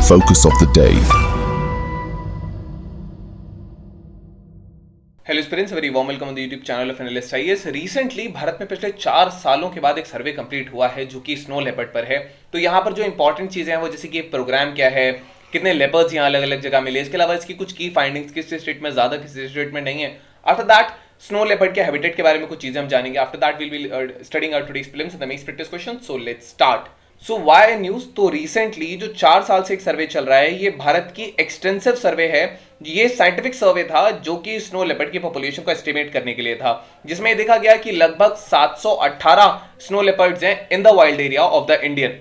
Focus of the day. Hello students, very warm welcome on the YouTube channel of analyst IAS. Recently Bharat में पिछले 4 सालों के बाद एक सर्वे कंप्लीट हुआ है जो कि स्नो लेपर्ड पर है। तो यहाँ पर जो इंपॉर्टेंट चीजें हैं वो जैसे कि प्रोग्राम क्या है, कितने लेपर्ड्स यहाँ अलग अलग जगह मिले, इसके अलावा इसकी कुछ की फाइंडिंग्स, किस स्टेट में ज्यादा किस स्टेट में नहीं है। आफ्टर दैट स्नो लेपर्ड के हैबिटेट के बारे में कुछ चीजें हम जानेंगे। After that will be studying our today's prelims and the mains practice question. So let's start. So why news? तो रिसेंटली जो 4 साल से एक सर्वे चल रहा है, ये भारत की एक्सटेंसिव सर्वे है। ये साइंटिफिक सर्वे था जो कि स्नो लेपर्ड की पॉपुलेशन को एस्टिमेट करने के लिए था, जिसमें देखा गया कि लगभग 718 स्नो लेपर्ड्स हैं in the wild area of the Indian.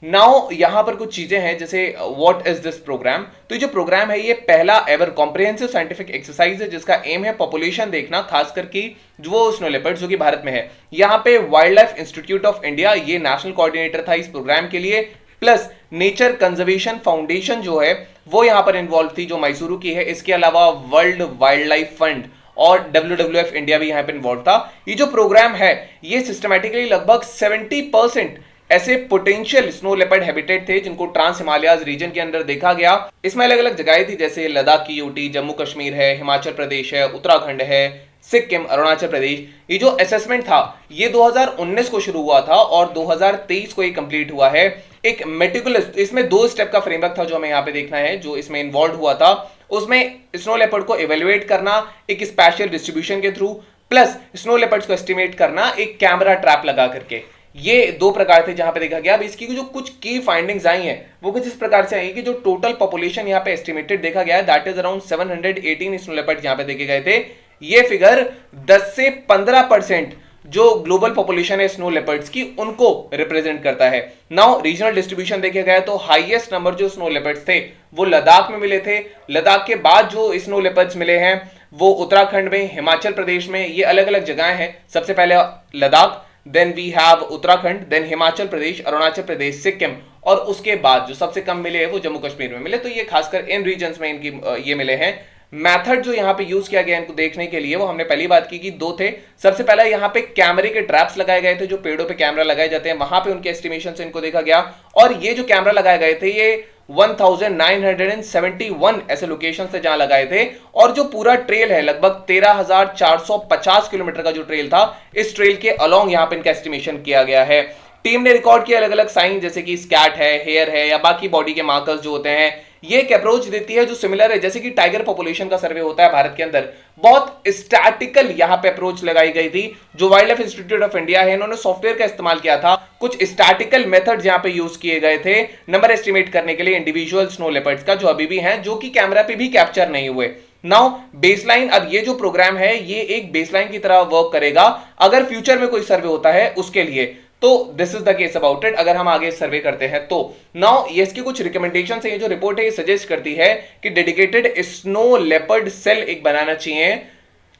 Now यहां पर कुछ चीजें हैं जैसे व्हाट इज दिस प्रोग्राम। तो ये जो प्रोग्राम है ये पहला एवर कॉम्प्रिहेंसिव साइंटिफिक एक्सरसाइज है जिसका एम है पॉपुलेशन देखना, खासकर की जो स्नो लेपर्ड्स जो कि भारत में है। यहां पे wild life institute of India ये नेशनल कोऑर्डिनेटर था इस प्रोग्राम के लिए, प्लस नेचर कंजर्वेशन फाउंडेशन जो है वो यहां पर इन्वॉल्व थी जो मैसूरू की है। इसके अलावा वर्ल्ड वाइल्ड लाइफ फंड और WWF इंडिया भी यहां पर इन्वॉल्व था। ये जो प्रोग्राम है ये सिस्टमैटिकली लगभग 70% ऐसे पोटेंशियल स्नो लेपर्ड हैबिटेट थे जिनको ट्रांस हिमालयाज रीजन के अंदर देखा गया। इसमें अलग अलग जगहें थी जैसे लद्दाख की यूटी, जम्मू कश्मीर है, हिमाचल प्रदेश है, उत्तराखंड है, सिक्किम, अरुणाचल प्रदेश। ये जो असेसमेंट था ये 2019 को शुरू हुआ था और 2023 को ये कंप्लीट हुआ है। एक मेटिकुलस, इसमें 2 स्टेप का फ्रेमवर्क था जो हमें यहाँ पे देखना है, जो इसमें इन्वॉल्व हुआ था। उसमें स्नो लेपर्ड को इवेल्युएट करना एक स्पेशल डिस्ट्रीब्यूशन के थ्रू, प्लस स्नो लेपर्ड्स को एस्टिमेट करना एक कैमरा ट्रैप लगा करके। ये 2 प्रकार थे जहां पे देखा गया। अब इसकी जो कुछ की फाइंडिंग्स आई हैं वो कुछ इस प्रकार से आई कि जो टोटल पॉपुलेशन यहाँ पे एस्टिमेटेड देखा गया है that is around 718 snow leopard यहाँ पे देखे गए थे। ये फिगर 10 से 15% जो ग्लोबल पॉपुलेशन है स्नो लेपर्ड्स की उनको रिप्रेजेंट करता है। नाउ रीजनल डिस्ट्रीब्यूशन देखे गए तो हाईएस्ट नंबर जो स्नो लेपर्ड्स थे वो लद्दाख में मिले थे। लद्दाख के बाद जो स्नो लेपर्ड्स मिले हैं वो उत्तराखंड में, हिमाचल प्रदेश में, ये अलग अलग जगह हैं। सबसे पहले Ladakh, then we have Uttarakhand, then Himachal Pradesh, Arunachal Pradesh, Sikkim, और उसके बाद जो सबसे कम मिले हैं वो जम्मू कश्मीर में मिले। तो ये खासकर इन रीजन्स में इनकी ये मिले हैं। मेथड जो यहाँ पे यूज किया गया इनको देखने के लिए वो हमने पहली बात की कि 2 थे। सबसे पहला यहाँ पे कैमरे के ट्रैप्स लगाए गए थे, जो पेड़ों पे कैमरा लगाए जाते हैं, वहां पे उनके एस्टिमेशन से इनको देखा गया। और ये जो कैमरा लगाए गए थे ये 1971 ऐसे लोकेशन से जहां लगाए थे। और जो पूरा ट्रेल है लगभग 13,450 किलोमीटर का जो ट्रेल था, इस ट्रेल के अलोंग यहां पे इनका एस्टिमेशन किया गया है। टीम ने रिकॉर्ड किया अलग अलग साइन जैसे कि स्कैट है, हेयर है या बाकी बॉडी के मार्कर्स जो होते हैं। ये एक अप्रोच देती है जो सिमिलर है जैसे कि टाइगर पॉपुलेशन का सर्वे होता है भारत के अंदर। बहुत स्टैटिकल यहां पे अप्रोच लगाई गई थी। जो wild life institute of India है इन्होंने सॉफ्टवेयर का इस्तेमाल किया था, कुछ स्टैटिकल मेथड्स यहां पे यूज किए गए थे नंबर एस्टिमेट करने के लिए इंडिविजुअल स्नो लेपर्ड्स का, जो अभी भी हैं, जो कि कैमरा पे भी कैप्चर नहीं हुए। नाउ बेसलाइन, अब ये जो प्रोग्राम है ये एक बेसलाइन की तरह वर्क करेगा अगर फ्यूचर में कोई सर्वे होता है उसके लिए। तो this is the case about it अगर हम आगे सर्वे करते हैं तो। नाउ ये इसकी कुछ रिकमेंडेशंस है। ये जो रिपोर्ट है ये सजेस्ट करती है कि डेडिकेटेड स्नो लेपर्ड सेल एक बनाना चाहिए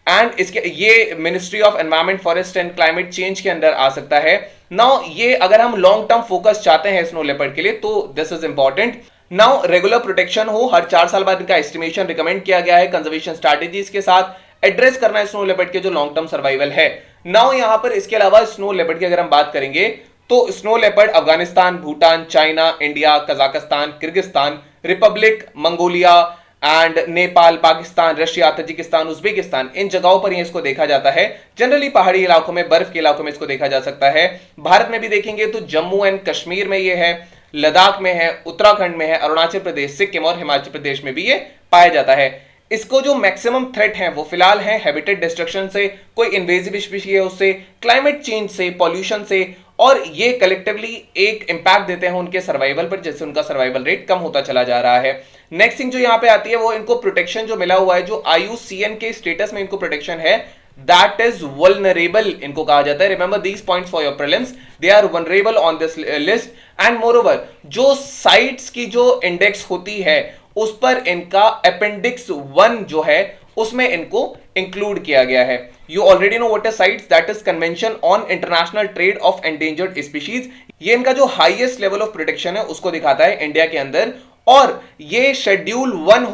एंड इसके ये ministry of environment, forest and climate change के अंदर आ सकता है। नाउ ये अगर हम लॉन्ग टर्म फोकस चाहते हैं स्नो लेपर्ड के लिए तो this is important. Now regular protection हो, हर 4 साल बाद इनका एस्टिमेशन रिकमेंड किया गया है कंजर्वेशन स्ट्रैटेजीज के साथ एड्रेस करना स्नो लेपर्ड के जो लॉन्ग टर्म सर्वाइवल है। नाउ यहां पर इसके अलावा स्नो लेपर्ड की अगर हम बात करेंगे तो snow leopard Afghanistan, Bhutan, China, India, Kazakhstan, Kyrgyzstan, republic, Mongolia and Nepal, Pakistan, Russia, Tajikistan, Uzbekistan, इन जगहों पर इसको देखा जाता है। जनरली पहाड़ी इलाकों में, बर्फ के इलाकों में इसको देखा जा सकता है। भारत में भी देखेंगे तो जम्मू एंड कश्मीर में ये है, लद्दाख में है, उत्तराखंड में है, अरुणाचल प्रदेश, सिक्किम और हिमाचल प्रदेश में भी ये पाया जाता है। इसको जो मैक्सिमम थ्रेट है वो फिलहाल है हैबिटेट डिस्ट्रक्शन से, कोई इन्वेजिव स्पीशीज है उससे, क्लाइमेट चेंज से, पॉल्यूशन से, और ये कलेक्टिवली एक इंपैक्ट देते हैं उनके सर्वाइवल पर, जैसे उनका सर्वाइवल रेट कम होता चला जा रहा है। नेक्स्ट थिंग जो यहाँ पे आती है वो इनको प्रोटेक्शन जो मिला हुआ है, जो IUCN के स्टेटस में इनको प्रोटेक्शन है, दैट इज वल्नरेबल इनको कहा जाता है। Remember these points for your prelims, they are vulnerable on this list. And moreover जो साइट्स की जो इंडेक्स होती है उस पर इनका अपेंडिक्स 1 जो है उसमें इनको इंक्लूड किया गया है। You already know what is sites, that is convention on international trade off endangered species. ये इनका जो हाईएस्ट लेवल ऑफ प्रोटेक्शन है उसको दिखाता है इंडिया के अंदर। और ये शेड्यूल 1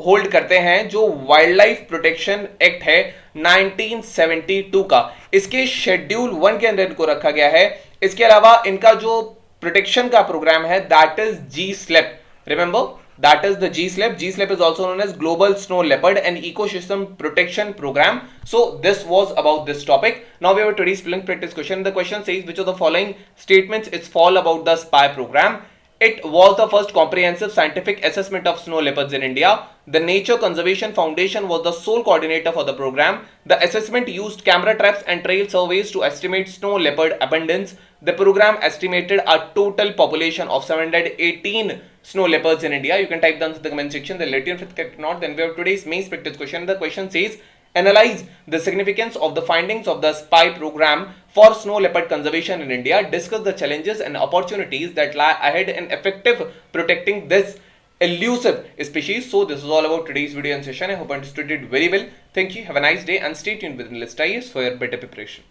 होल्ड करते हैं जो वाइल्ड लाइफ प्रोटेक्शन एक्ट है 1972 का, इसके शेड्यूल 1 के अंदर इनको रखा गया है। इसके अलावा इनका जो प्रोटेक्शन का प्रोग्राम है, that is G SLEP. Remember, that is the GSLEP. GSLEP is also known as Global Snow Leopard and Ecosystem Protection Program. So this was about this topic. Now we have today's spelling practice question. The question says, which of the following statements is false about the SPY program? It was the first comprehensive scientific assessment of snow leopards in India. The Nature Conservation Foundation was the sole coordinator for the program. The assessment used camera traps and trail surveys to estimate snow leopard abundance. The program estimated a total population of 718 snow leopards in India. You can type down in the comment section. They'll let you know if it not. Then we have today's main practice question. The question says, analyze the significance of the findings of the SPY program for snow leopard conservation in India. Discuss the challenges and opportunities that lie ahead in effective protecting this elusive species. So this is all about today's video and session. I hope I understood it very well. Thank you. Have a nice day and stay tuned with Analyst IAS for your better preparation.